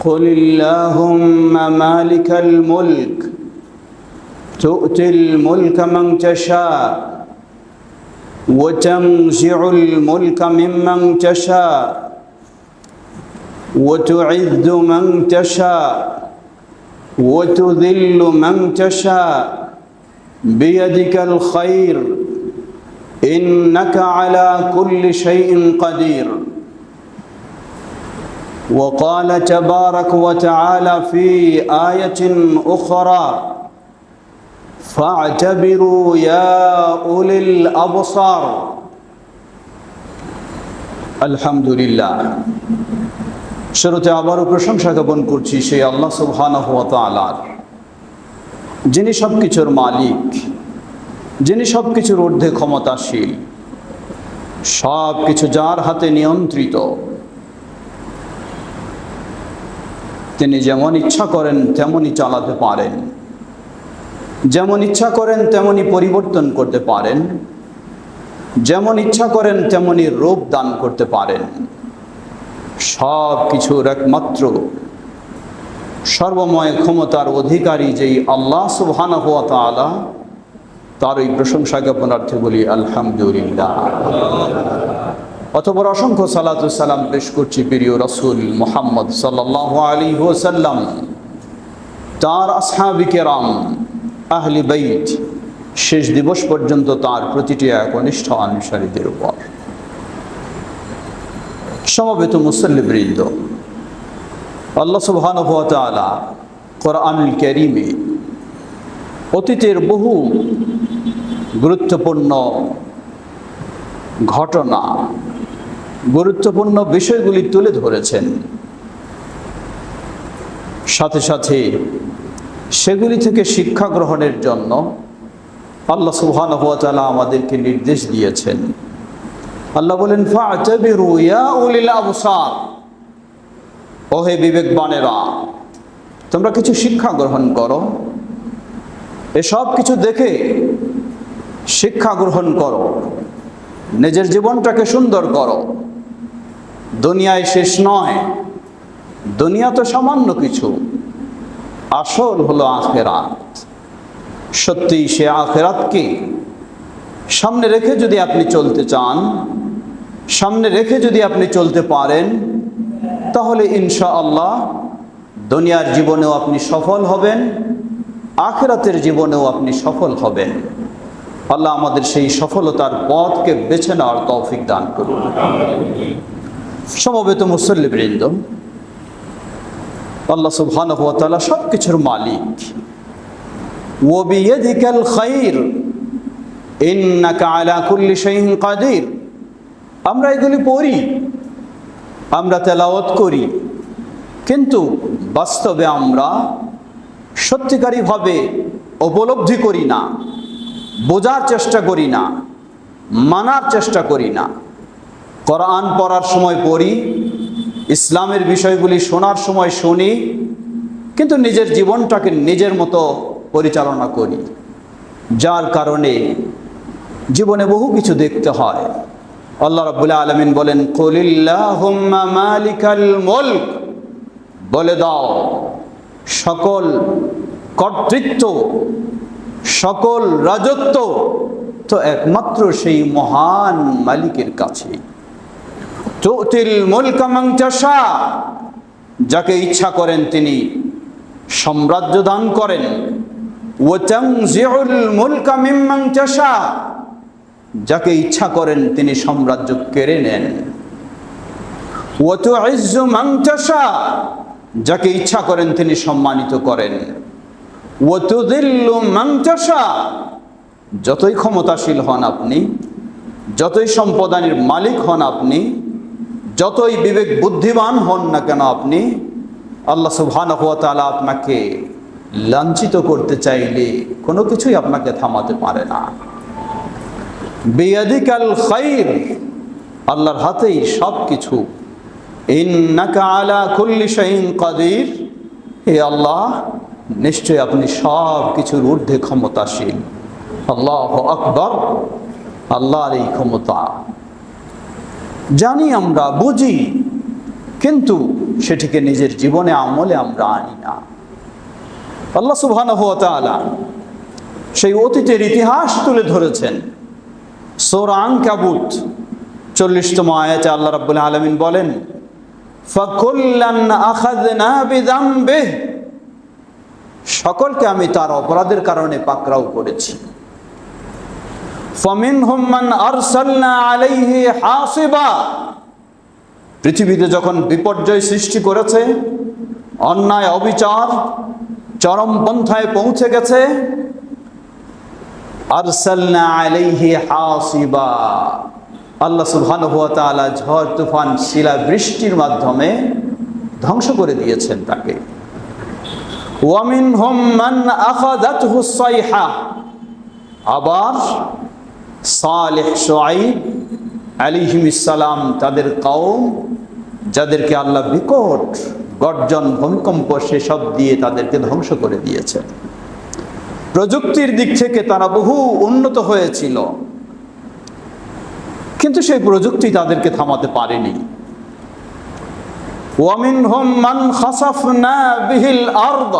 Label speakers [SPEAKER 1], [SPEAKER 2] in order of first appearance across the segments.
[SPEAKER 1] قل اللهم مالك الملك تؤتي الملك من تشاء وتنزع الملك ممن تشاء وتعز من تشاء وتذل من تشاء بيدك الخير إنك على كل شيء قدير. وقال تبارك وتعالى في آية أخرى فاعتبروا يا أولي الأبصار. আলহামদুলিল্লাহ, শুরুতে আবারও প্রশংসা জ্ঞাপন করছি সেই আল্লাহ সুবহানাহু ওয়া তাআলার, যিনি সবকিছুর মালিক, যিনি সবকিছুর ঊর্ধ্বে ক্ষমতাশীল, সবকিছু যার হাতে নিয়ন্ত্রিত। তিনি যেমন ইচ্ছা করেন তেমনই চালাতে পারেন, যেমন ইচ্ছা করেন তেমনই পরিবর্তন করতে পারেন, যেমন ইচ্ছা করেন তেমনই রূপ দান করতে পারেন। সব কিছুর একমাত্র সর্বময় ক্ষমতার অধিকারী যেই আল্লাহ সুবহানাহু ওয়া তাআলা, তারই প্রশংসা জ্ঞাপনার্থে বলি আলহামদুলিল্লাহ। অতঃপর অসংখ্য সালাতু সালাম পেশ করছি প্রিয় রাসূল মুহাম্মদ সাল্লাল্লাহু আলাইহি ওয়াসাল্লাম, তার আসহাবে কেরাম, আহলে বাইত, শেষ দিবস পর্যন্ত তার প্রতিটি একনিষ্ঠ অনুসারীদের উপর। সমবেত মুসল্লিবৃন্দ, আল্লাহ সুবহানাহু ওয়া তাআলা কোরআনুল কারীমে অতীতের বহু গুরুত্বপূর্ণ ঘটনা, গুরুত্বপূর্ণ বিষয়গুলি তুলে ধরেছেন। সাথে সাথে সেগুলি থেকে শিক্ষা গ্রহণের জন্য আল্লাহ সুবহানাহু ওয়া তাআলা আমাদেরকে নির্দেশ দিয়েছেন। আল্লাহ বলেন ফা'তাবিরু ইয়া উলিল আবসার, ওহে বিবেকবানেরা, তোমরা কিছু শিক্ষা গ্রহণ করো, এসব কিছু দেখে শিক্ষা গ্রহণ করো, নিজের জীবনটাকে সুন্দর করো। দুনিয়ায় শেষ নয়, দুনিয়া তো সামান্য কিছু, আসল হলো আখিরাত। সত্যি সে আখিরাতকে সামনে রেখে যদি আপনি চলতে চান, সামনে রেখে যদি আপনি চলতে পারেন, তাহলে ইনশাআল্লাহ দুনিয়ার জীবনেও আপনি সফল হবেন, আখিরাতের জীবনেও আপনি সফল হবেন। আল্লাহ আমাদের সেই সফলতার পথকে বেছে নেওয়ার তৌফিক দান করুন। সমবেত মুসল্লিবৃন্দ, আল্লাহ সুবহানাহু ওয়া তাআলা সবকিছুর মালিক। ওয়া বিয়াদিকাল খায়র ইন্নাকা আলা কুল্লি শাইইন কাদির। আমরা এগুলি পড়ি, আমরা তেলাওয়াত করি, কিন্তু বাস্তবে আমরা সত্যিকারীভাবে উপলব্ধি করি না, বোঝার চেষ্টা করি না, মানার চেষ্টা করি না। কোরআন পড়ার সময় পড়ি, ইসলামের বিষয়গুলি শোনার সময় শুনি, কিন্তু নিজের জীবনটাকে নিজের মতো পরিচালনা করি, যার কারণে জীবনে বহু কিছু দেখতে হয়। আল্লাহ রাব্বুল আলামিন বলেন কুলিল্লাহুম্মা মালিকাল মুলক, বলে দাও সকল কর্তৃত্ব, সকল রাজত্ব তো একমাত্র সেই মহান মালিকের কাছে। তুতিল মুলকা মান তাশা, যাকে ইচ্ছা করেন তিনি সাম্রাজ্য দান করেন। ওয়া তানজিউল মুলকা মিম্মান তাশা, যাকে ইচ্ছা করেন তিনি সাম্রাজ্য কেড়ে নেন। ওয়া তুইজ্জু মান তাশা, যাকে ইচ্ছা করেন তিনি সম্মানিত করেন। ওয়া তুযিল্লু মান তাশা, যতই ক্ষমতাশীল হন আপনি, যতই সম্পদানির মালিক হন আপনি, যতই বিবেক বুদ্ধিমান হন না কেন আপনি, আল্লাহ সুবহানাহু ওয়া তাআলা আপনাকে লাঞ্ছিত করতে চাইলে কোনো কিছুই আপনাকে থামাতে পারে না। বিয়াদিকাল খায়র, আল্লাহর হাতেই সব কিছু। ইন্নাকা আলা কুল্লি শাইইন কাদির, হে আল্লাহ নিশ্চয় আপনি সব কিছুর ঊর্ধ্বে ক্ষমতাশীল। আল্লাহু আকবার, আল্লাহর এই ক্ষমতা জানি, আমরা বুঝি, কিন্তু সেটিকে নিজের জীবনে আমলে আমরা আনি না। আল্লাহ সুবহানাহু ওয়া তাআলা সেই অতীতের ইতিহাস তুলে ধরেছেন। সূরা আনকাবুত 40তম আয়াতে আল্লাহ রাব্বুল আলামিন বলেন, ফাকুল্লান আখাযনা বিযামবিহি, সকলকে আমি তার অপরাধের কারণে পাকড়াও করেছি। ফামিনহুম মান আরসালনা আলাইহি হাসিবা, পৃথিবীতে যখন বিপর্যয় সৃষ্টি করেছে, অন্যায় অবিচার চরমপন্থায় পৌঁছে গেছে, আরসালনা আলাইহি হাসিবা, আল্লাহ সুবহানাহু ওয়া তাআলা ঝড় তুফান শিলা বৃষ্টির মাধ্যমে ধ্বংস করে দিয়েছেন তাকে। ওয়া মিনহুম মান আখাযাতহু সাইহা, আবার সালেহ শুআইব আলাইহিস সালাম তাদের কওম, যাদেরকে আল্লাহ বিকট গর্জন ভূমিকম্প সেসব দিয়ে তাদেরকে ধ্বংস করে দিয়েছেন। প্রযুক্তির দিক থেকে তারা বহু উন্নত হয়েছিল, কিন্তু সেই প্রযুক্তি তাদেরকে থামাতে পারেনি। ওয়া মিনহুম মান খাসাফনা বিহিল আরদ,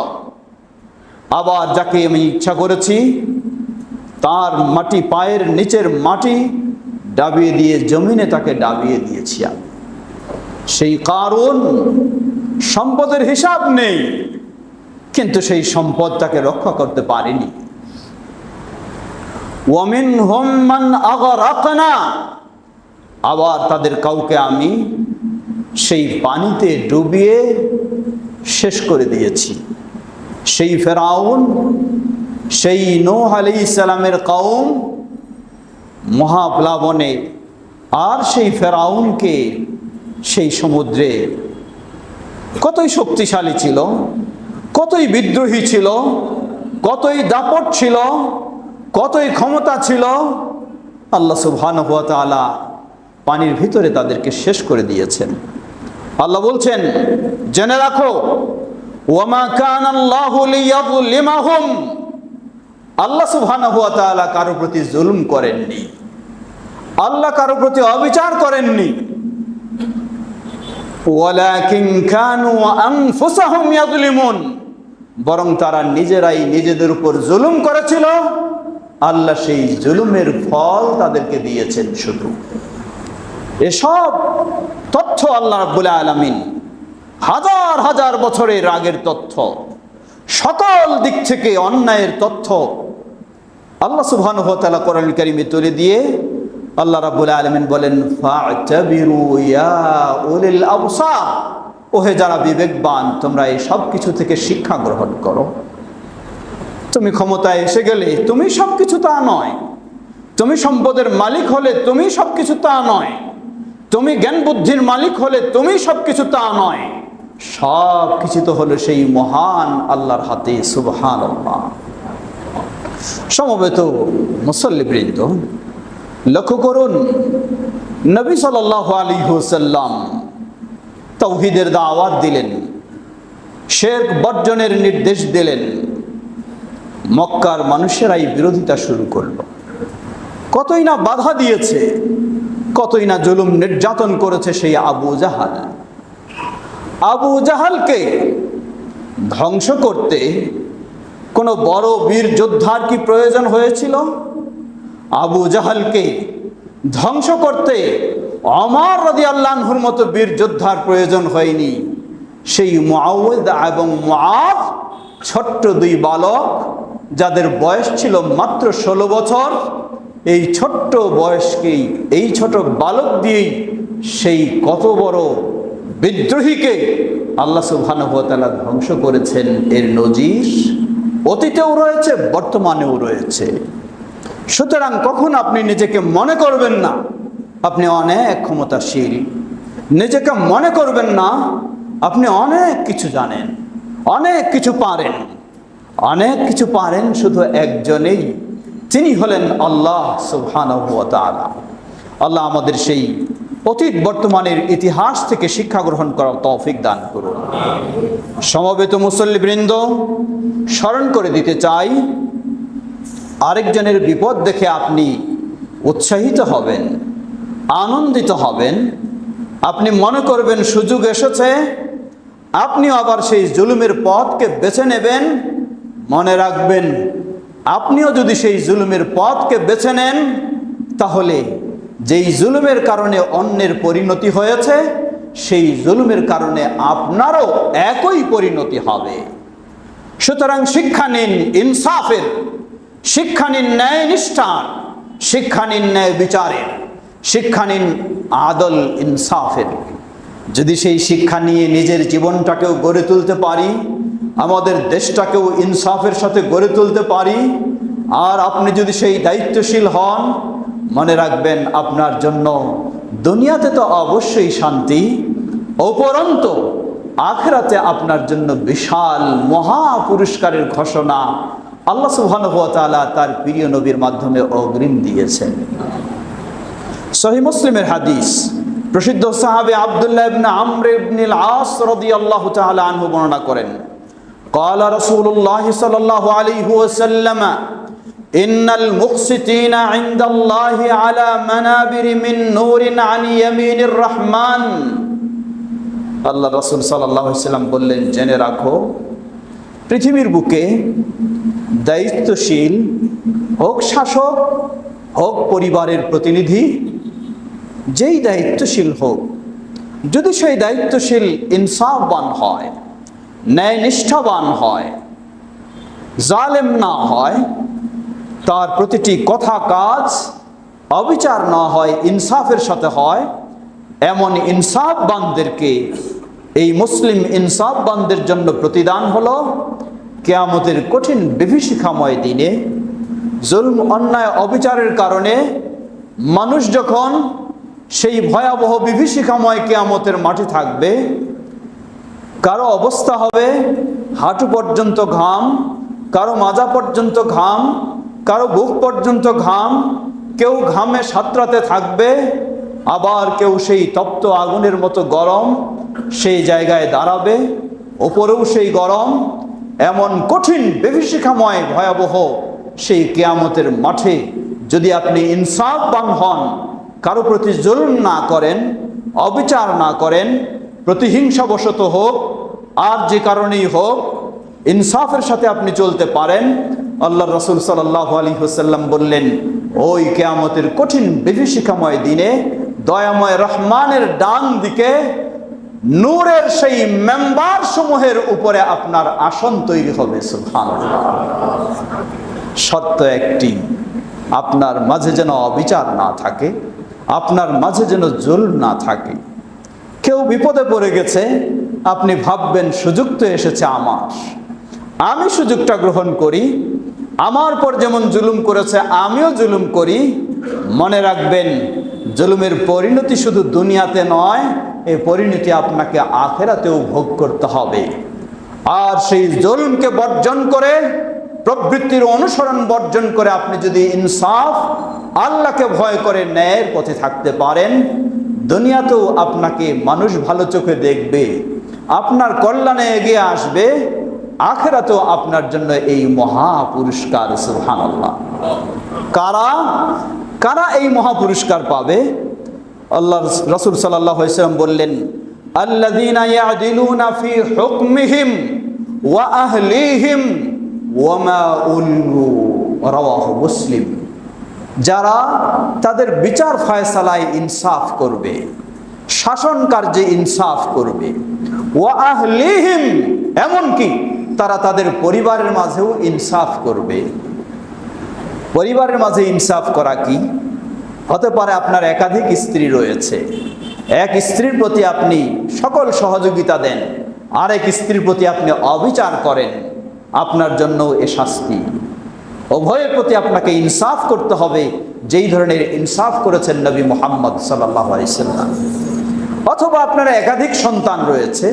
[SPEAKER 1] আবার যাকে আমি ইচ্ছা করেছি তার মাটি, পায়ের নিচের মাটি ডাবিয়ে দিয়ে জমিনে তাকে ডাবিয়ে দিয়েছি আমি। সেই কারুন সম্পদের হিসাব নেই, কিন্তু সেই সম্পদ তাকে রক্ষা করতে পারেনি। ওয়া মিনহুম মান আগরাকনা, আবার তাদের কাউকে আমি সেই পানিতে ডুবিয়ে শেষ করে দিয়েছি। সেই ফেরাউন, সেই নূহ আলাইহিস সালামের কওম মহাপ্লাবনে, আর সেই ফেরাউনকে সেই সমুদ্রে কতই শক্তিশালী ছিল, কতই বিদ্রোহী ছিল, কতই দাপট ছিল, কতই ক্ষমতা ছিল, আল্লাহ সুবহানাহু ওয়া তাআলা পানির ভিতরে তাদেরকে শেষ করে দিয়েছেন। আল্লাহ বলছেন, জেনে রাখো, ওয়ামা কানাল্লাহু লিয়াযলিমাহুম, আল্লাহ সুবহানাহু ওয়া তাআলা কারো প্রতি জুলুম করেননি, আল্লাহ কারো প্রতি অবিচার করেননি। ওয়ালাকিন কানু আনফুসাহুম ইয়াযলিমুন, বরং তারা নিজেরাই নিজেদের উপর জুলুম করেছিল, আল্লাহ সেই জুলুমের ফল তাদেরকে দিয়েছেন। শুধু এসব তথ্য আল্লাহ রাব্বুল আলামিন হাজার হাজার বছরের আগের তথ্য, সকল দিক থেকে অন্যায়ের তথ্য আল্লাহ সুবহানাহু ওয়া তাআলা কোরআনুল কারীমে তুলে দিয়ে আল্লাহ রাব্বুল আলামিন বলেন, ফা'তাবিরু ইয়া উলিল আবসার, ওহে যারা বিবেকবান, তোমরা এই সব কিছু থেকে শিক্ষা গ্রহণ করো। তুমি ক্ষমতায় এসে গেলে তুমি সব কিছু তা নয়, তুমি সম্পদের মালিক হলে তুমি সব কিছু তা নয়, তুমি জ্ঞান বুদ্ধির মালিক হলে তুমি সব কিছু তা নয়, সব কিছু তো হলো সেই মহান আল্লাহর হাতে। সুবহানাল্লাহ। সমবেত মুসল্লিবৃন্দ, লক্ষ্য করুন, নবী সাল্লাল্লাহু আলাইহি ওয়াসাল্লাম তাওহীদের দাওয়াত দিলেন, শিরক বর্জনের নির্দেশ দিলেন। মক্কার মানুষেরাই বিরোধিতা শুরু করলো, কতই না বাধা দিয়েছে, কতই না জুলুম নির্যাতন করেছে সেই আবু জাহাল। আবু জাহালকে ধ্বংস করতে কোনো বড় বীর যোদ্ধার কি প্রয়োজন হয়েছিল? আবু জাহালকে ধ্বংস করতে ওমর রাদিয়াল্লাহু আনহুর মতো বীর যোদ্ধার প্রয়োজন হয়নি। সেই মুআউদ এবং মুআদ, ছোট্ট দুই বালক, যাদের বয়স ছিল মাত্র 16 বছর, এই ছোট্ট বয়সকেই, এই ছোট বালক দিয়েই সেই কত বড় বিদ্রোহীকে আল্লাহ সুবহানাহু ওয়া তাআলা ধ্বংস করেছেন। এর নজির অতীতেও রয়েছে, বর্তমানেও রয়েছে। সুতরাং কখন আপনি নিজেকে মনে করবেন না আপনি অনেক ক্ষমতাশীল, নিজেকে মনে করবেন না আপনি অনেক কিছু জানেন, অনেক কিছু পারেন। অনেক কিছু পারেন শুধু একজনেই, তিনি হলেন আল্লাহ সুবহানাহু ওয়া তাআলা। আল্লাহ আমাদের সেই অতীত বর্তমানের ইতিহাস থেকে শিক্ষা গ্রহণ করার তৌফিক দান করুন। সমবেত মুসল্লিবৃন্দ, স্মরণ করে দিতে চাই, আরেকজনের বিপদ দেখে আপনি উৎসাহিত হবেন, আনন্দিত হবেন, আপনি মনে করবেন সুযোগ এসেছে, আপনি আবার সেই জুলুমের পথকে বেছে নেবেন। মনে রাখবেন, আপনিও যদি সেই জুলুমের পথকে বেছে নেন, তাহলে যেই জুলুমের কারণে অন্যের পরিণতি হয়েছে, সেই জুলুমের কারণে আপনারও একই পরিণতি হবে। সুতরাং শিক্ষা নিন ইনসাফের, শিক্ষা নিন ন্যায় নিষ্ঠার, শিক্ষা নিন ন্যায় বিচারের, শিক্ষা নিন আদল ইনসাফের। যদি সেই শিক্ষা নিয়ে নিজের জীবনটাকেও গড়ে তুলতে পারি, আমাদের দেশটাকেও ইনসাফের সাথে গড়ে তুলতে পারি, আর আপনি যদি সেই দায়িত্বশীল হন, মনে রাখবেন আপনার জন্য দুনিয়াতে তো অবশ্যই শান্তি, উপরন্তু আখিরাতে আপনার জন্য বিশাল মহা পুরস্কারের ঘোষণা আল্লাহ সুবহানাহু ওয়া তাআলা তার প্রিয় নবীর মাধ্যমে অগ্রিম দিয়েছেন। সহিহ মুসলিমের হাদিস, প্রসিদ্ধ সাহাবী আব্দুল্লাহ ইবনে আমর ইবনে আল-আস রাদিয়াল্লাহু তাআলা আনহু বর্ণনা করেন, قال رسول الله صلى الله عليه وسلم إن المقسطين عند الله على منابر من نور عن يمين الرحمن। আল্লাহ রাসূল সাল্লাল্লাহু আলাইহি ওয়াসাল্লাম বললেন, জেনে রাখো, পৃথিবীর বুকে দায়িত্বশীল হোক শাসক, হোক পরিবারের প্রতিনিধি, যেই দায়িত্বশীল হোক, যদি সেই দায়িত্বশীল ইনসাফবান হয়, ন্যায় নিষ্ঠাবান হয়, জালেম না হয়, তার প্রতিটি কথা কাজ অবিচার না হয়, ইনসাফের সাথে হয়, এমন ইনসাফবানদেরকে, এই মুসলিম ইনসাফবানদের জন্য প্রতিদান হলো কিয়ামতের কঠিন বিভীষিকাময় দিনে জুলম অন্যায় অবিচারের কারণে মানুষ যখন সেই ভয়াবহ বিভীষিকাময় কিয়ামতের মাঠে থাকবে, কারো অবস্থা হবে হাঁটু পর্যন্ত ঘাম, কারো মাজা পর্যন্ত ঘাম, কারো বুক পর্যন্ত ঘাম, কেউ ঘামে সাঁতরাতে থাকবে, আবার কেউ সেই তপ্ত আগুনের মতো গরম সেই জায়গায় দাঁড়াবে, ওপরেও সেই গরম। এমন কঠিন বিভীষিকাময় ভয়াবহ সেই কিয়ামতের মাঠে যদি আপনি ইনসাফবান হন, কারো প্রতি জুলম না করেন, অবিচার না করেন, প্রতিহিংসাবশত হোক আর যে কারণেই হোক, ইনসাফের সাথে আপনি চলতে পারেন, আল্লাহ রাসূল সাল্লাল্লাহু আলাইহি ওয়াসাল্লাম বললেন, ওই কিয়ামতের কঠিন বিভীষিকাময় দিনে দয়াময় রহমানের ডান দিকে নূরের সেই মেম্বার সমূহের উপরে আপনার আসন তৈরি হবে। সুবহানাল্লাহ। শর্ত একটি, আপনার মাঝে যেন অবিচার না থাকে, আপনার মাঝে যেন জুলম না থাকে। কেউ বিপদে পড়ে গেছে, আপনি ভাববেন সুযোগ তো এসেছে আমার, আমি সুযোগটা গ্রহণ করি, আমার পর যেমন জুলুম করেছে আমিও জুলুম করি। মনে রাখবেন, জুলুমের পরিণতি শুধু দুনিয়াতে নয়, এই পরিণতি আপনাকে আখিরাতেও ভোগ করতে হবে। আর সেই জুলুমকে বর্জন করে, প্রবৃত্তির অনুসরণ বর্জন করে আপনি যদি ইনসাফ, আল্লাহকে ভয় করে ন্যায়ের পথে থাকতে পারেন, দুনিয়াতেও আপনাকে মানুষ ভালো চোখে দেখবে, আপনার কল্যাণে এগিয়ে আসবে, আখিরাতেও আপনার জন্য এই মহা পুরস্কার। সুবহানাল্লাহ। কারা কারা এই মহা পুরস্কার পাবে? আল্লাহ রাসূল সাল্লাল্লাহু আলাইহি ওয়াসাল্লাম বললেন, আল্লাযীনা ইয়াদিলুনা ফি হুকমিহিম ওয়া আহলিহিম ওয়া মা উল্লু, রাওয়াহু মুসলিম। যারা তাদের বিচার ফয়সালায় ইনসাফ করবে, শাসন কার্যে ইনসাফ করবে, ওয়া আহলিহিম, এমনকি তারা তাদের পরিবারের মাঝেও ইনসাফ করবে। পরিবারের মাঝে ইনসাফ করা কি? হতে পারে আপনার একাধিক স্ত্রী রয়েছে, এক স্ত্রীর প্রতি আপনি সকল সহযোগিতা দেন, আরেক স্ত্রীর প্রতি আপনি অবিচার করেন, আপনার জন্য এ শাস্তি। উভয়ের প্রতি আপনাকে ইনসাফ করতে হবে, যেই ধরনের ইনসাফ করেছেন নবী মুহাম্মদ সাল্লাল্লাহু আলাইহি ওয়াসাল্লাম। অথবা আপনার একাধিক সন্তান রয়েছে,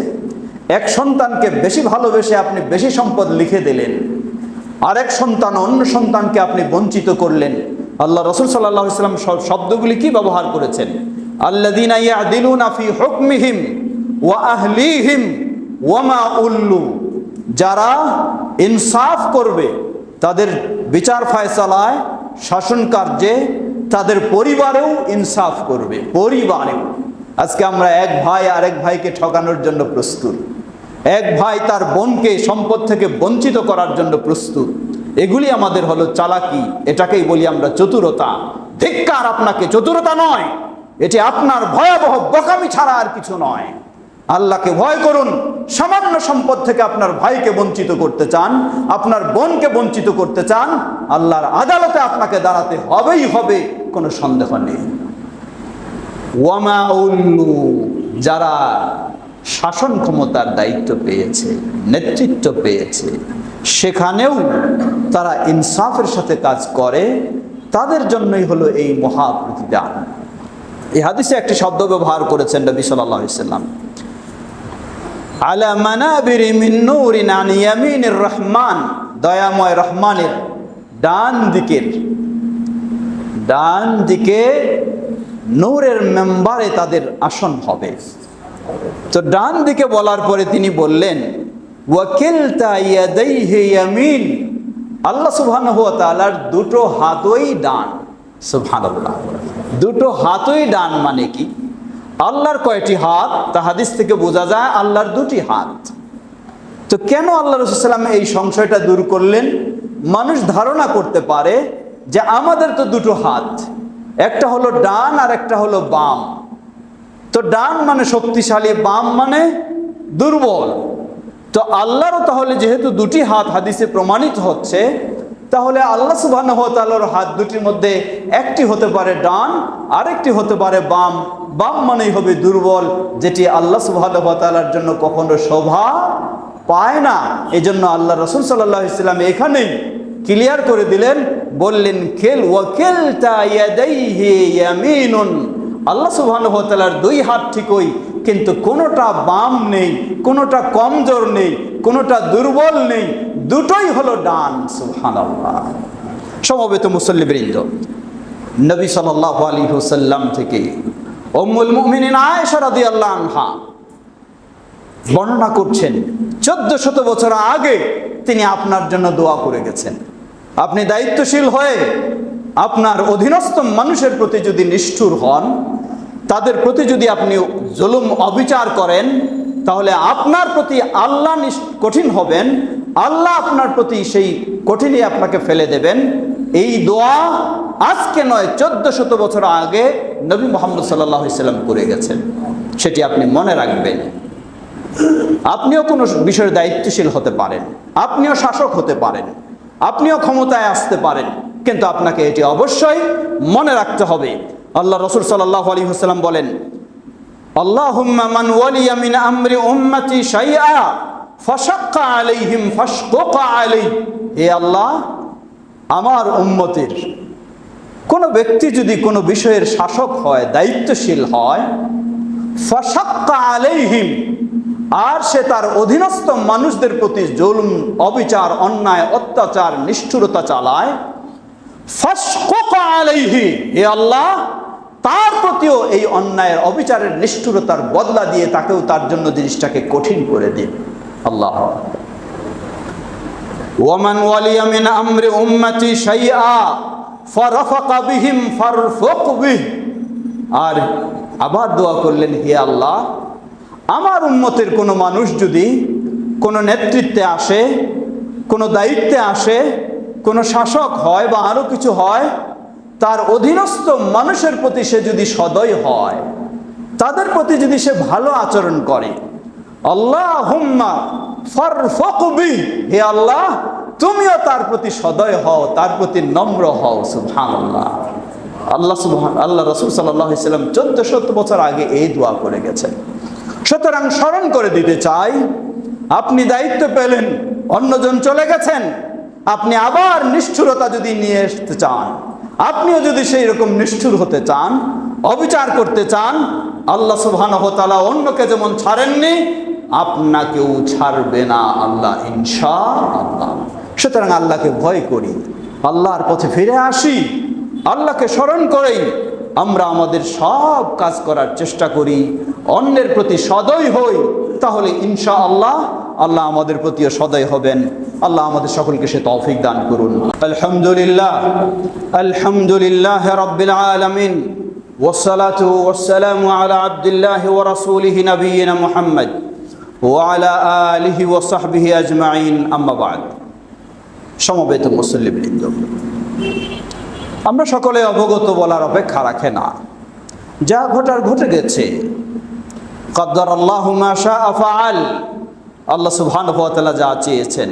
[SPEAKER 1] এক সন্তানকে বেশি ভালোবেসে আপনি বেশি সম্পদ লিখে দিলেন, আরেক সন্তান অন্য সন্তানকে আপনি বঞ্চিত করলেন। আল্লাহ রাসূল সাল্লাল্লাহু আলাইহি ওয়াসাল্লাম শব্দগুলি কি ব্যবহার করেছেন? আল্লাযীনা ইয়াদিলুনা ফি হুকমিহিম ওয়া আহলিহিম ওয়া মা উল্লু, যারা ইনসাফ করবে তাদের বিচার ফয়সালায়, শাসন কার্যে, তাদের পরিবারেও ইনসাফ করবে, পরিবারেও। আজকে আমরা এক ভাই আরেক ভাইকে ঠকানোর জন্য প্রস্তুত, এক ভাই তার বোনকে সম্পদ থেকে বঞ্চিত করার জন্য প্রস্তুত। এগুলি আমাদের হলো চালাকি, এটাকেই বলি আমরা চতুরতা। ধিক্কার আপনাকে, চতুরতা নয়, এটি আপনার ভয়াবহ বোকামি ছাড়া আর কিছু নয়। আল্লাহকে ভয় করুন। সামান্য সম্পদ থেকে আপনার ভাইকে বঞ্চিত করতে চান, আপনার বোনকে বঞ্চিত করতে চান, আল্লাহর আদালতে আপনাকে দাঁড়াতে হবেই হবে, কোনো সন্দেহ নেই। ওয়ামা উল্লু, যারা শাসন ক্ষমতার দায়িত্ব পেয়েছে, নেতৃত্ব পেয়েছে, সেখানেও তারা ইনসাফের সাথে কাজ করে, তাদের জন্যই হলো এই মহা প্রতিদান। এই হাদিসে একটি শব্দ ব্যবহার করেছেন নবী সাল্লাল্লাহু আলাইহি ওয়াসাল্লাম, আলা মানাবিরি মিন নূরিন আন ইয়ামিনির রহমান, দয়াময় রহমানের ডান দিকে নূরের মেম্বারে তাদের আসন হবে। তো ডান দিকে বলার পরে তিনি বললেন ওয়াকিলতা ইয়াদাইহি ইয়ামিন, আল্লাহ সুবহানাহু ওয়া তাআলার দুটো হাতই ডান। সুবহানাল্লাহ, দুটো হাতই ডান মানে কি? আল্লাহর কয়টি হাত? তা হাদিস থেকে বোঝা যায় আল্লাহর দুটি হাত। তো কেন আল্লাহ রাসূল সাল্লাল্লাহু আলাইহি ওয়াসাল্লাম এই সংশয়টা দূর করলেন? মানুষ ধারণা করতে পারে যে আমাদের তো দুটো হাত, একটা হলো ডান আর একটা হলো বাম। তো ডান মানে শক্তিশালী, বাম মানে দুর্বল। তো আল্লাহরও তাহলে যেহেতু দুটি হাত হাদিসে প্রমাণিত হচ্ছে, তাহলে আল্লাহ সুবহানাহু ওয়া তাআলার হাত দুটির মধ্যে একটি হতে পারে ডান, আরেকটি হতে পারে বাম। বাম মানেই হবে দুর্বল, যেটি আল্লাহ সুবহানাহু ওয়া তাআলার জন্য কখনো শোভা পায় না। এই জন্য আল্লাহ রাসূল সাল্লাল্লাহু আলাইহি ওয়াসাল্লাম এখানেই ক্লিয়ার করে দিলেন, বললেন খেল ওয়াকিলতা ইয়াদাইহি ইয়ামিনুন, আল্লাহ সুবহানাহু ওয়া তাআলার দুই হাত ঠিকই, কিন্তু কোনোটা বাম নেই, কোনোটা কমজোর নেই, কোনোটা দুর্বল নেই, দুটোই হলো ডান। সুবহানাল্লাহ। সমবেত মুসল্লিবৃন্দ, নবী সাল্লাল্লাহু আলাইহি ওয়াসাল্লাম থেকে উম্মুল মুমিনিন আয়েশা রাদিয়াল্লাহু আনহা বর্ণনা করছেন 1400 বছর আগে তিনি আপনার জন্য দোয়া করে গেছেন। আপনি দায়িত্বশীল হয়ে আপনার অধীনস্থ মানুষের প্রতি যদি নিষ্ঠুর হন, তাদের প্রতি যদি আপনি জুলুম অবিচার করেন, তাহলে আপনার প্রতি আল্লাহ কঠিন হবেন, আল্লাহ আপনার প্রতি সেই কঠিনই আপনাকে ফেলে দেবেন। এই দোয়া আজকে নয়, 1400 বছর আগে নবী মুহাম্মদ সাল্লাল্লাহু আলাইহি ওয়াসাল্লাম করে গেছেন। সেটি আপনি মনে রাখবেন। আপনিও কোনো বিষয়ের দায়িত্বশীল হতে পারেন, আপনিও শাসক হতে পারেন, আপনিও ক্ষমতায় আসতে পারেন, কিন্তু আপনাকে এটি অবশ্যই মনে রাখতে হবে। আল্লাহ রাসূল সাল্লাল্লাহু আলাইহি ওয়াসাল্লাম বলেন, আল্লাহুম্মা মান ওয়ালিয়া মিন আমরি উম্মতি শাইআ ফাশাক্কা আলাইহিম ফাশকুক আলাইহি, হে আল্লাহ, আমার উম্মতের কোন ব্যক্তি যদি কোনো বিষয়ের শাসক হয়, দায়িত্বশীল হয়, ফাশাক্কা আলাইহিম, আর সে তার অধীনস্থ মানুষদের প্রতি জুলুম, অবিচার, অন্যায়, অত্যাচার, নিষ্ঠুরতা চালায়, ফাশকুক আলাইহি, হে আল্লাহ, তার প্রতিও এই অন্যায়ের, অবিচারের, নিষ্ঠুরতার বদলা দিয়ে তাকেও তার জন্য জিনিসটাকে কঠিন করে দিন। আল্লাহ। ওয়ামান ওয়ালিয়া মিন আমরি উম্মতি শাইআ ফারাফাকা বিহিম ফারফুক বিহি, আর আবার দোয়া করলেন, হে আল্লাহ, আমার উম্মতের কোনো মানুষ যদি কোনো নেতৃত্বে আসে, কোনো দায়িত্বে আসে, কোনো শাসক হয় বা আরো কিছু হয়, তার অধীনস্থ মানুষের প্রতি সে যদি সদয় হয়, তাদের প্রতি যদি সে ভালো আচরণ করে, আল্লাহুম্মা ফারফুক বিহি, হে আল্লাহ, তুমিও তার প্রতি সদয় হও, তার প্রতি নম্র হও। সুবহানাল্লাহ। আল্লাহ রাসূল সাল্লাল্লাহু আলাইহি ওয়াসাল্লাম 1400 বছর আগে এই দোয়া করে গেছেন। সুতরাং স্মরণ করে দিতে চাই, আপনি দায়িত্ব পেলেন, অন্যজন চলে গেছেন, আপনি আবার নিষ্ঠুরতা যদি নিয়ে আসতে চান, আপনিও যদি সেই রকম নিষ্ঠুর হতে চান, অবিচার করতে চান, আল্লাহ সুবহানাহু ওয়া তাআলা অন্যকে যেমন ছাড়েননি, আপনাকেও ছাড়বে না আল্লাহ, ইনশাআল্লাহ। সুতরাং আল্লাহকে ভয় করি, আল্লাহর পথে ফিরে আসি, আল্লাহকে স্মরণ করেই আমরা আমাদের সব কাজ করার চেষ্টা করি, অন্যের প্রতি সদয় হই, তাহলে ইনশাআল্লাহ আল্লাহ আমাদের প্রতিও সদয় হবেন। আল্লাহ আমাদের সকলকে সে তৌফিক দান করুন। আলহামদুলিল্লাহ, আলহামদুলিল্লাহ রাব্বিল আলামিন, والصلاة والسلام على عبد الله ورسوله نبينا محمد وعلى آله وصحبه أجمعين أما بعد সমবেত মুসল্লিবৃন্দ, আমরা সকলে অবগত বলার অপেক্ষা রাখে না, যা ঘটার ঘটে গেছে। কদ্দারাল্লাহু মা শাআ ফাআল, আল্লাহ সুবহানাহু ওয়া তাআলা যা চেয়েছেন,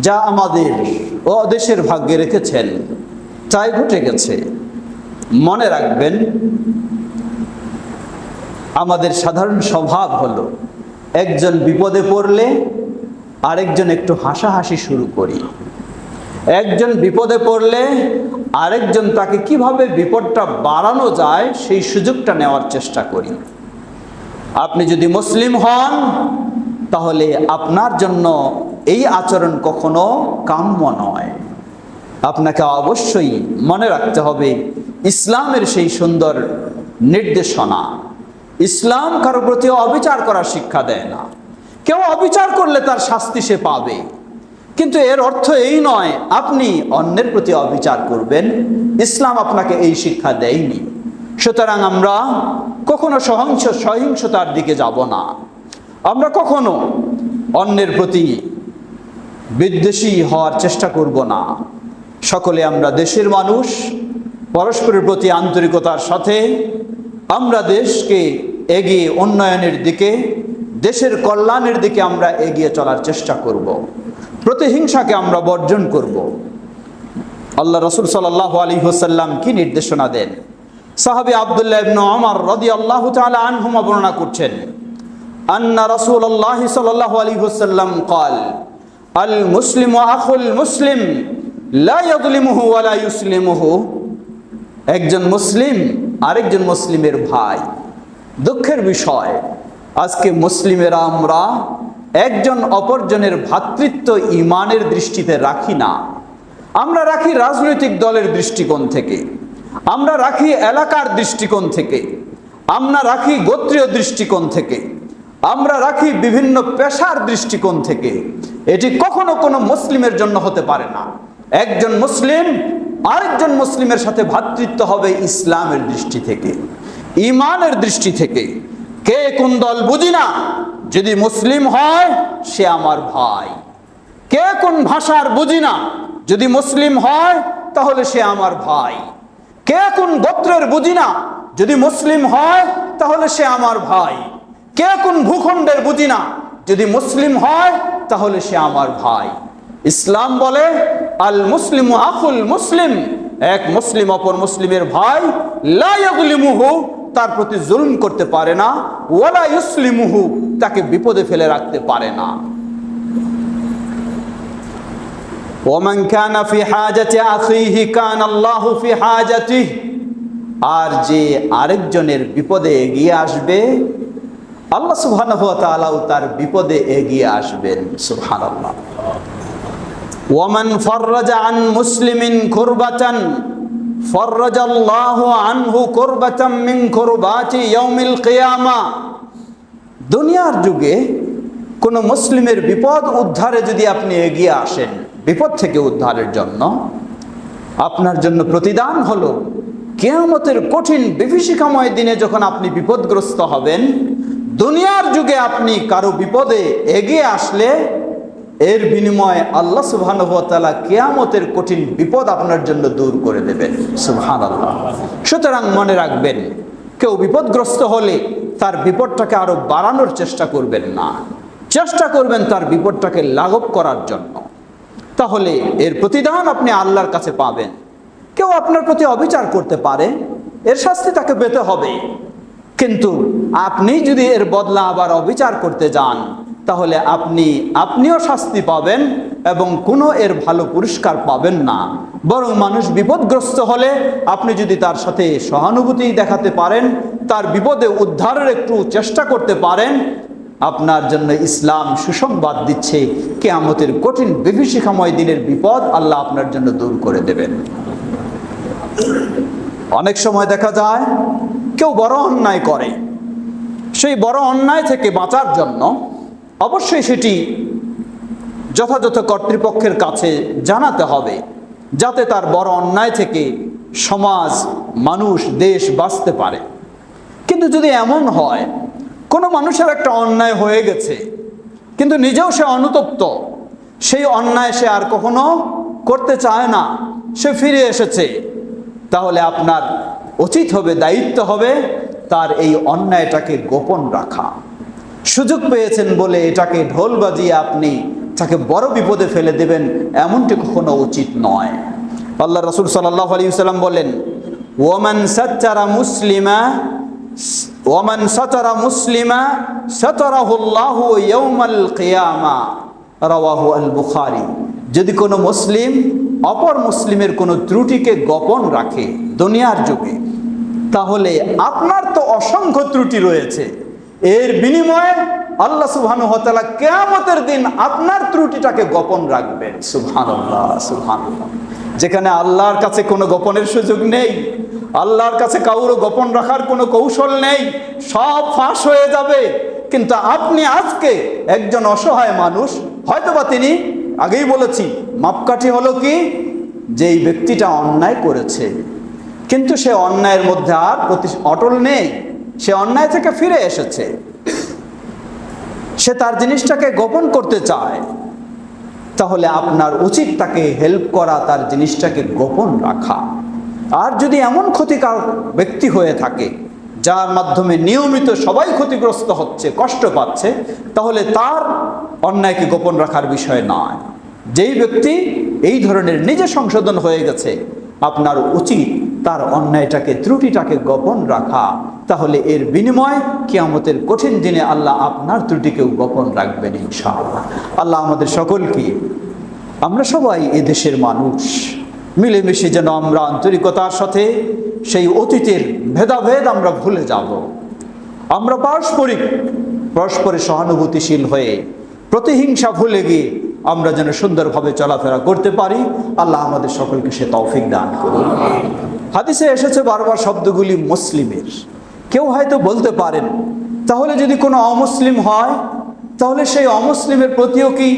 [SPEAKER 1] যা আমাদের ও দেশের ভাগ্যে রেখেছেন, তাই ঘটে গেছে। মনে রাখবেন, আমাদের সাধারণ স্বভাব হলো একজন বিপদে পড়লে আরেকজন একটু হাসাহাসি শুরু করি। একজন বিপদে পড়লে আরেকজন তাকে কিভাবে বিপদটা বাড়ানো যায় সেই সুযোগটা নেওয়ার চেষ্টা করি। আপনি যদি মুসলিম হন তাহলে আপনার জন্য এই আচরণ কখনো কাম্য নয়। আপনাকে অবশ্যই মনে রাখতে হবে ইসলামের সেই সুন্দর নির্দেশনা। ইসলাম কারো প্রতি অবিচার করার শিক্ষা দেয় না। কেউ অবিচার করলে তার শাস্তি সে পাবে, কিন্তু এর অর্থ এই নয় আপনি অন্যের প্রতি অবিচার করবেন। ইসলাম আপনাকে এই শিক্ষা দেয়নি। সুতরাং আমরা কখনো সহিংসতার দিকে যাব না। আমরা কখনো অন্যের প্রতি বিদ্বেষী হওয়ার চেষ্টা করব না। সকলে আমরা দেশের মানুষ, পরস্পরের প্রতি আন্তরিকতার সাথে আমরা দেশকে এগিয়ে উন্নয়নের দিকে, দেশের কল্যাণের দিকে আমরা এগিয়ে চলার চেষ্টা করব। প্রতিহিংসাকে আমরা বর্জন করব। আল্লাহ রাসূল সাল্লাল্লাহু আলাইহি ওয়াসাল্লাম কি নির্দেশনা দেন? সাহাবী আব্দুল্লাহ ইবনে ওমর রাদিয়াল্লাহু তাআলা আনহুমা বর্ণনা করছেন, আন্না রাসূলুল্লাহ সাল্লাল্লাহু আলাইহি ওয়াসাল্লাম قال আল মুসলিমু আখুল মুসলিম লা ইয়াযলিমুহু ওয়া লা ইউসলিমুহু। একজন মুসলিম আরেকজন মুসলিমের ভাই। দুঃখের বিষয়, আজকে মুসলিমেরা আমরা একজন অপরজনের ভ্রাতৃত্ব ঈমানের দৃষ্টিতে রাখি না। আমরা রাখি রাজনৈতিক দলের দৃষ্টিকোণ থেকে, আমরা রাখি এলাকার দৃষ্টিকোণ থেকে, আমরা রাখি গোত্রীয় দৃষ্টিকোণ থেকে, আমরা রাখি বিভিন্ন পেশার দৃষ্টিকোণ থেকে। এটি কখনো কোনো মুসলিমের জন্য হতে পারে না। একজন মুসলিম আরেকজন মুসলিমের সাথে ভ্রাতৃত্ব হবে ইসলামের দৃষ্টি থেকে, ঈমানের দৃষ্টি থেকে। কে কোন দল বুঝি না, যদি মুসলিম হয় সে আমার ভাই। কে কোন ভাষার বুঝি না, যদি মুসলিম হয় তাহলে সে আমার ভাই। কে কোন গোত্রের বুঝি না, যদি মুসলিম হয় তাহলে সে আমার ভাই। কে কোন ভূখণ্ডের বুঝি না, যদি মুসলিম হয় তাহলে সে আমার ভাই। ইসলাম বলে আল মুসলিমু আখুল মুসলিম, এক মুসলিম অপর মুসলিমের ভাই। লা ইয়াযলিমুহু, তার প্রতি জুলম করতে পারে না। ওয়ালা ইউসলিমুহু, তাকে বিপদে ফেলে রাখতে পারে না। ওমান কানা ফি হাজাতি আখিহি কানা আল্লাহু ফি হাজাতিহি। আর যে আরেকজনের বিপদে এগিয়ে আসবে, আল্লাহ সুবহানাহু ওয়া তাআলাও তার বিপদে এগিয়ে আসবেন। সুবহানাল্লাহ। ওয়ামান ফাররাজা আন মুসলিমিন কুরবাতান ফাররাজাল্লাহু আনহু কুরবাতাম মিন কুরবাতি ইয়াউমিল কিয়ামা। দুনিয়ার যুগে কোন মুসলিমের বিপদ উদ্ধারে যদি আপনি এগিয়ে আসেন, বিপদ থেকে উদ্ধারের জন্য, আপনার জন্য প্রতিদান হলো কিয়ামতের কঠিন বিভীষিকাময় দিনে যখন আপনি বিপদগ্রস্ত হবেন, দুনিয়ার যুগে আপনি কারো বিপদে এগিয়ে আসলে এর বিনিময়ে আল্লাহ সুবহানাহু ওয়া তাআলা কিয়ামতের কঠিন বিপদ আপনার জন্য দূর করে দেবেন। সুবহানাল্লাহ। সুতরাং মনে রাখবেন, কেউ বিপদগ্রস্ত হলে তার বিপদটাকে আরো বাড়ানোর চেষ্টা করবেন না, চেষ্টা করবেন তার বিপদটাকে লাঘব করার জন্য। তাহলে এর প্রতিদান আপনি আল্লাহর কাছে পাবেন। কেউ আপনার প্রতি অবিচার করতে পারে, এর শাস্তি তাকে পেতে হবে। কিন্তু আপনি যদি এর বদলা আবার অবিচার করতে যান, তাহলে আপনিও শাস্তি পাবেন এবং কোনো এর ভালো পুরস্কার পাবেন না। বরং মানুষ বিপদগ্রস্ত হলে আপনি যদি তার সাথে সহানুভূতি দেখাতে পারেন, তার বিপদে উদ্ধারের একটু চেষ্টা করতে পারেন, আপনার জন্য ইসলাম সুসংবাদ দিচ্ছে কিয়ামতের কঠিন বিভীষিকাময় দিনের বিপদ আল্লাহ আপনার জন্য দূর করে দেবেন। অনেক সময় দেখা যায় কেউ বড় অন্যায় করে, সেই বড় অন্যায় থেকে বাঁচার জন্য অবশ্যই সেটি যথাযথ কর্তৃপক্ষের কাছে জানাতে হবে, যাতে তার বড় অন্যায় থেকে সমাজ, মানুষ, দেশ বাঁচতে পারে। কিন্তু যদি এমন হয় কোনো মানুষের একটা অন্যায় হয়ে গেছে কিন্তু নিজেও সে অনুতপ্ত, সেই অন্যায় সে আর কখনো করতে চায় না, সে ফিরে এসেছে, তাহলে আপনার উচিত হবে, দায়িত্ব হবে তার এই অন্যায়টাকে গোপন রাখা। সুযোগ পেয়েছেন বলে এটাকে ঢোল বাজিয়ে আপনি তাকে বড় বিপদে ফেলে দেবেন, এমনটি কখনো উচিত নয়। আল্লাহ রাসূল সাল্লাল্লাহু আলাইহি ওয়াসাল্লাম বলেন, ওয়ামান সাত্তারা মুসলিমা সাতারাহুল্লাহু ইয়াউমাল কিয়ামা, রাওয়াহু আল বুখারী। যদি কোনো মুসলিম অপর মুসলিমের কোনো ত্রুটিকে গোপন রাখে দুনিয়ার যুগে, তাহলে আপনার তো অসংখ্য ত্রুটি রয়েছে, এর বিনিময়ে আল্লাহ সুবহানাহু ওয়া তাআলা কিয়ামতের দিন আপনার ত্রুটিটাকে গোপন রাখবেন। সুবহানাল্লাহ, সুবহানাল্লাহ। যেখানে আল্লাহর কাছে কোনো গোপনের সুযোগ নেই, আল্লাহর কাছে কাউরও গোপন রাখার কোনো কৌশল নেই, সব ফাঁস হয়ে যাবে। কিন্তু আপনি আজকে একজন অসহায় মানুষ, হয়তোবা তিনি, আগেই বলেছি, মাপকাঠি হলো কি, যে এই ব্যক্তিটা অন্যায় করেছে কিন্তু সে অন্যায়ের মধ্যে আর অটল নেই, সে অন্যায় থেকে ফিরে এসেছে, সে তার জিনিসটাকে গোপন করতে চায়, তাহলে আপনার উচিত তাকে হেল্প করা, তার জিনিসটাকে গোপন রাখা। আর যদি এমন ক্ষতিকারক ব্যক্তি হয়ে থাকে যার মাধ্যমে নিয়মিত সবাই ক্ষতিগ্রস্ত হচ্ছে, কষ্ট পাচ্ছে, তাহলে তার অন্যায়কে গোপন রাখার বিষয় নয়। যেই ব্যক্তি এই ধরনের নিজে সংশোধন হয়ে গেছে, আপনার উচিত তার অন্যায়টাকে, ত্রুটিটাকে গোপন রাখা। তাহলে এর বিনিময় কিয়ামতের কঠিন দিনে আল্লাহ আপনার ত্রুটিকেও গোপন রাখবেন ইনশাআল্লাহ। আল্লাহ আমাদের সকলকে, আমরা সবাই এদেশের মানুষ, মিলেমিশে যেন আমরা আন্তরিকতার সাথে সেই অতীতের ভেদাভেদ আমরা ভুলে যাব, আমরা পরস্পরে সহানুভূতিশীল হয়ে প্রতিহিংসা ভুলে গিয়ে আমরা যেন সুন্দরভাবে চলাফেরা করতে পারি। আল্লাহ আমাদের সকলকে সে তৌফিক দান করুন। হাদিসে এসেছে বারবার শব্দগুলি মুসলিমের। কেউ হয়তো বলতে পারেন, তাহলে যদি কোনো অমুসলিম হয় তাহলে সেই অমুসলিমের প্রতিও কি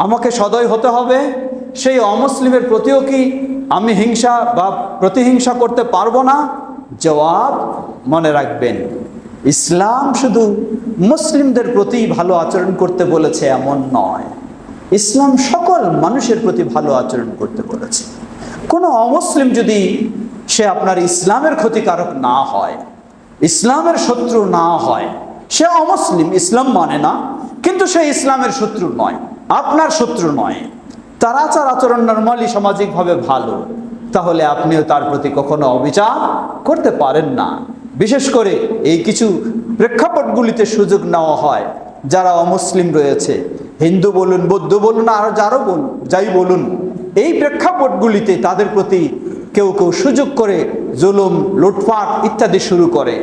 [SPEAKER 1] আমাকে সদয় হতে হবে? সেই অমুসলিমের প্রতিও কি আমি হিংসা বা প্রতিহিংসা করতে পারবো না? জবাব মনে রাখবেন, ইসলাম শুধু মুসলিমদের প্রতি ভালো আচরণ করতে বলেছে এমন নয়, ইসলাম সকল মানুষের প্রতি ভালো আচরণ করতে বলেছে। কোনো অমুসলিম যদি সে আপনার ইসলামের ক্ষতিকারক না হয়, ইসলামের শত্রু না হয়, সে অমুসলিম, ইসলাম মানে না, কিন্তু সে ইসলামের শত্রু নয়, আপনার শত্রু নয়, তার আচার আচরণ নরমালি সামাজিকভাবে ভালো, তাহলে আপনিও তার প্রতি কখনো অবিচার করতে পারেন না। বিশেষ করে এই কিছু প্রেক্ষাপটগুলিতে সুযোগ নেওয়া হয়, যারা অমুসলিম রয়েছে, হিন্দু বলুন, বৌদ্ধ বলুন, আর যাই বলুন, এই প্রেক্ষাপটগুলিতে তাদের প্রতি কেউ কেউ সুযোগ করে জুলুম, লুটপাট ইত্যাদি শুরু করে।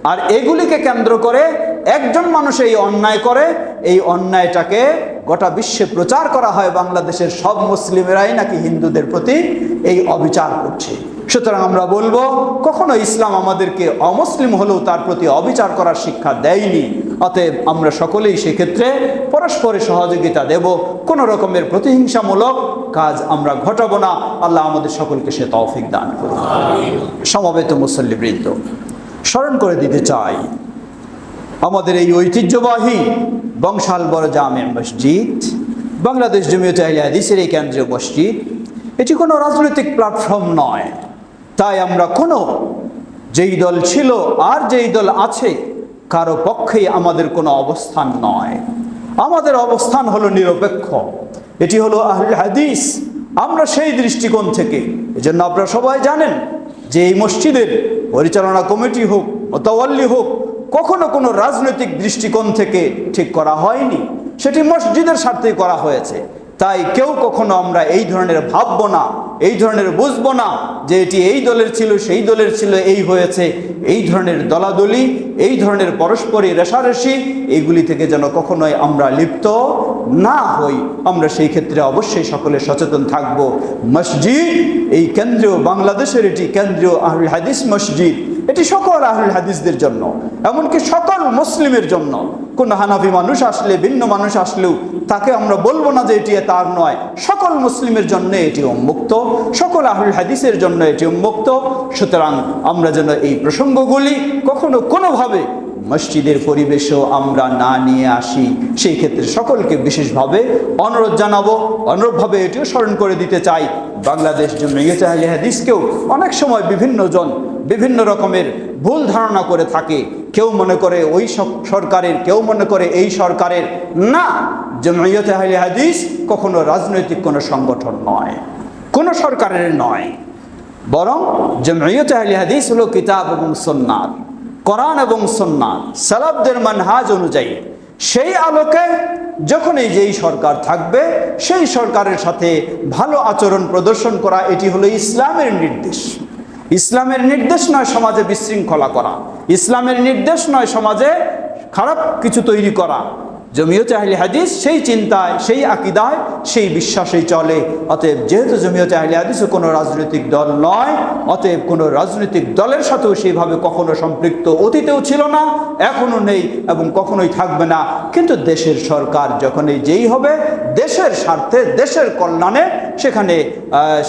[SPEAKER 1] আর এগুলিকে কেন্দ্র করে একজন মানুষ এই অন্যায় করে, এই অন্যায়টাকে গোটা বিশ্বে প্রচার করা হয়, বাংলাদেশের সব মুসলিমেরাই নাকি হিন্দুদের প্রতি এই অবিচার করছে। সুতরাং আমরা বলবো, কখনো ইসলাম আমাদেরকে অমুসলিম হলেও তার প্রতি অবিচার করার শিক্ষা দেয়নি। অতএব আমরা সকলেই সেক্ষেত্রে পরস্পরের সহযোগিতা দেব, কোনো রকমের প্রতিহিংসামূলক কাজ আমরা ঘটাবো না। আল্লাহ আমাদের সকলকে সে তৌফিক দান করুন। সমবেত মুসল্লিবৃন্দ, স্মরণ করে দিতে চাই, আমাদের এই ঐতিহ্যবাহী বংশাল বড় জামে মসজিদ, বাংলাদেশ জমিয়তে আহলে হাদিসের এই কেন্দ্রীয় মসজিদ, এটি কোনো রাজনৈতিক প্ল্যাটফর্ম নয়। তাই আমরা কোনো, যেই দল ছিল আর যেই দল আছে, কারো পক্ষেই আমাদের কোনো অবস্থান নয়। আমাদের অবস্থান হলো নিরপেক্ষ, এটি হলো আহলে হাদিস। আমরা সেই দৃষ্টিকোণ থেকে, এজন্য আপনারা সবাই জানেন যে এই মসজিদের পরিচালনা কমিটি হোক, মোতাওয়াল্লি হোক, কখনো কোনো রাজনৈতিক দৃষ্টিকোণ থেকে ঠিক করা হয়নি, সেটি মসজিদের স্বার্থেই করা হয়েছে। তাই কেউ কখনো আমরা এই ধরনের ভাববো না, এই ধরনের বুঝবো না যে এটি এই দলের ছিল, সেই দলের ছিল, এই হয়েছে। এই ধরনের দলাদলি, এই ধরনের পরস্পরই রেষারেষি, এইগুলি থেকে যেন কখনোই আমরা লিপ্ত না হই। আমরা সেই ক্ষেত্রে অবশ্যই সকলে সচেতন থাকব। মসজিদ এই কেন্দ্রীয়, বাংলাদেশের এটি কেন্দ্রীয় আহলুল হাদিস মসজিদ, এটি সকল আহলুল হাদিসদের জন্য, এমনকি সকল মুসলিমের জন্য। কোন হানাফি মানুষ আসলে, ভিন্ন মানুষ আসলেও তাকে আমরা বলবো না যে এটি তার নয়। সকল মুসলিমের জন্য এটি উন্মুক্ত, সকল আহলুল হাদিসের জন্য এটি উন্মুক্ত। সুতরাং আমরা যেন এই প্রসঙ্গগুলি কখনো কোনোভাবে মসজিদের পরিবেশেও আমরা না নিয়ে আসি, সেই ক্ষেত্রে সকলকে বিশেষভাবে অনুরোধ জানাবো। অনুরূপভাবে এটিও স্মরণ করে দিতে চাই, বাংলাদেশ জমিয়ত আহলে হাদিসকেও অনেক সময় বিভিন্ন জন বিভিন্ন রকমের ভুল ধারণা করে থাকে। কেউ মনে করে ওই সরকারের, কেউ মনে করে এই সরকারের। না, জমিয়ত আহলে হাদিস কখনো রাজনৈতিক কোনো সংগঠন নয়, কোনো সরকারের নয়, বরং জমিয়ত আহলে হাদিস হলো কিতাব এবং সুন্নাত, কোরআন এবং সুন্নাত, সালাফদের মানহাজ অনুযায়ী। সেই আলোকে যখনই যেই সরকার থাকবে সেই সরকারের সাথে ভালো আচরণ প্রদর্শন করা, এটি হলো ইসলামের নির্দেশ। ইসলামের নির্দেশ নয় সমাজে বিশৃঙ্খলা করা, ইসলামের নির্দেশ নয় সমাজে খারাপ কিছু তৈরি করা। জমিয়ত আহলে হাদিস সেই চিন্তায়, সেই আকীদায়, সেই বিশ্বাসেই চলে। অতএব যেহেতু জমিয়ত আহলে হাদিসও কোনো রাজনৈতিক দল নয়, অতএব কোনো রাজনৈতিক দলের সাথেও সেইভাবে কখনো সম্পৃক্ত অতীতেও ছিল না, এখনও নেই এবং কখনোই থাকবে না। কিন্তু দেশের সরকার যখনই যেই হবে, দেশের স্বার্থে, দেশের কল্যাণে সেখানে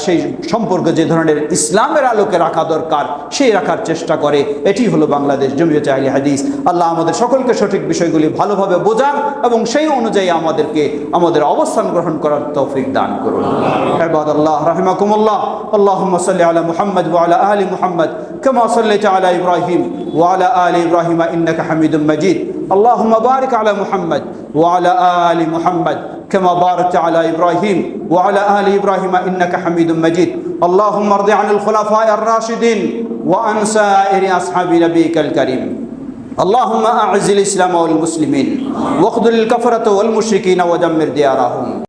[SPEAKER 1] সেই সম্পর্ক যে ধরনের ইসলামের আলোকে রাখা দরকার সেই রাখার চেষ্টা করে। এটি হলো বাংলাদেশ জমিয়ত আহলে হাদিস। আল্লাহ আমাদের সকলকে সঠিক বিষয়গুলি ভালোভাবে বোঝান এবং সেই অনুযায়ী আমাদের অবস্থান গ্রহণ করার তৌফিক দান করুন। ইবাদাল্লাহ রাহিমাকুমুল্লাহ, আল্লাহুম্মা সাল্লি আলা মুহাম্মদ ওয়া আলা আলি মুহাম্মদ কামা সাল্লাইতা আলা ইব্রাহিম ওয়া আলা আলি ইব্রাহিম ইন্নাকা হামিদুম মাজিদ। আল্লাহুম্মা বারিক আলা মুহাম্মদ ওয়া আলা আলি মুহাম্মদ كما باركت على إبراهيم وعلى آل إبراهيم إنك حميد مجيد. اللهم ارض عن الخلفاء الراشدين وعن سائر أصحاب نبيك الكريم. اللهم أعز الإسلام والمسلمين واخذل الكفرة والمشركين ودمر ديارهم.